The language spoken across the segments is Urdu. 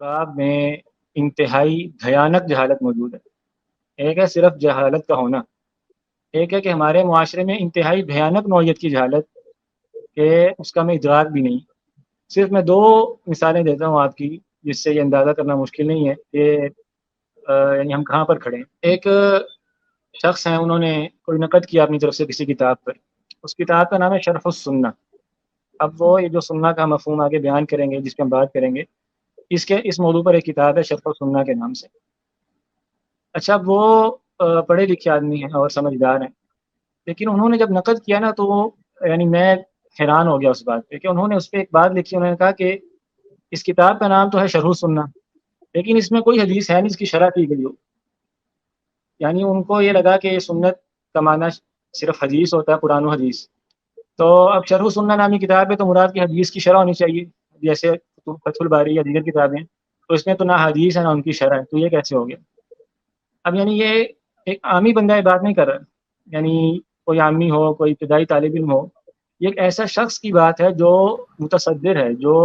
باب میں انتہائی بھیانک جہالت موجود ہے۔ ایک ہے صرف جہالت کا ہونا، ایک ہے کہ ہمارے معاشرے میں انتہائی بھیانک نوعیت کی جہالت کہ اس کا میں ادراک بھی نہیں۔ صرف میں دو مثالیں دیتا ہوں آپ کی، جس سے یہ اندازہ کرنا مشکل نہیں ہے کہ یعنی ہم کہاں پر کھڑے ہیں۔ ایک شخص ہیں، انہوں نے کوئی نقد کیا اپنی طرف سے کسی کتاب پر، اس کتاب کا نام ہے شرح السنہ۔ اب وہ یہ جو سنہ کا مفہوم آگے بیان کریں گے، جس پہ ہم بات کریں گے، اس موضوع پر ایک کتاب ہے شرح السنہ کے نام سے۔ اچھا، وہ پڑھے لکھے آدمی ہیں اور سمجھدار ہیں، لیکن انہوں نے جب نقد کیا نا تو یعنی میں حیران ہو گیا اس بات پہ کہ انہوں نے اس پہ ایک بات لکھی۔ انہوں نے کہا کہ اس کتاب کا نام تو ہے شرح السنہ، لیکن اس میں کوئی حدیث ہے نہیں جس کی شرح کی گئی ہو۔ یعنی ان کو یہ لگا کہ سنت کا معنی صرف حدیث ہوتا ہے، قرآن و حدیث۔ تو اب شرح السنہ نامی کتاب ہے تو مراد کی حدیث کی شرح ہونی چاہیے، جیسے فتح الباری یا دیگر کتابیں، تو اس میں تو نہ حدیث ہے نہ ان کی شرح ہے، تو یہ کیسے ہو گیا؟ اب یعنی یہ ایک عامی بندہ یہ بات نہیں کر رہا، یعنی کوئی عامی ہو، کوئی ابتدائی طالب علم ہو، یہ ایک ایسا شخص کی بات ہے جو متصدر ہے، جو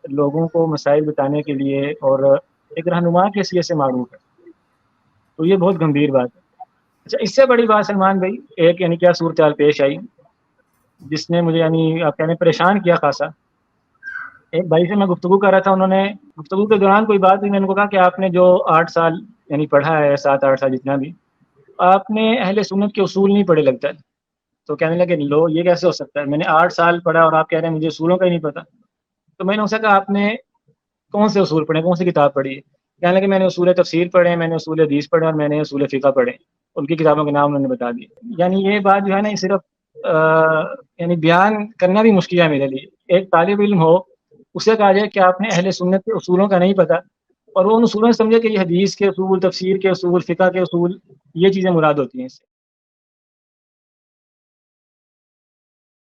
لوگوں کو مسائل بتانے کے لیے اور ایک رہنما کی حیثیت سے معروف ہے۔ تو یہ بہت گمبھیر بات ہے۔ اچھا، اس سے بڑی بات سلمان بھائی، ایک یعنی کیا صورتحال پیش آئی جس نے مجھے یعنی آپ کہنے پریشان کیا خاصا۔ ایک بھائی سے میں گفتگو کر رہا تھا، انہوں نے گفتگو کے دوران کوئی بات ہوئی، میں نے ان کو کہا کہ آپ نے جو 8 سال یعنی پڑھا ہے، 7 8 سال جتنا بھی، آپ نے اہل سنت کے اصول نہیں پڑھے لگتا ہے۔ تو کہنے لگے لو یہ کیسے ہو سکتا ہے، میں نے 8 سال پڑھا اور آپ کہہ رہے ہیں مجھے اصولوں کا ہی نہیں پتا۔ تو میں نے ان سے کہا آپ نے کون سے اصول پڑھے، کون سی کتاب پڑھی ہے؟ کہنے لگے میں نے اصول تفسیر پڑھے، میں نے اصول حدیث پڑھے اور میں نے اصول فقہ پڑھے۔ ان کی کتابوں کے نام انہوں نے بتا دیے۔ یعنی یہ بات جو ہے نا، یہ صرف یعنی بیان کرنا بھی مشکل ہے میرے لیے۔ ایک طالب علم ہو، اسے کہا جائے کہ آپ نے اہل سنت کے اصولوں کا نہیں پتا، اور وہ ان اصولوں سے سمجھے کہ یہ حدیث کے اصول، تفسیر کے اصول، فقہ کے اصول، یہ چیزیں مراد ہوتی ہیں اس سے۔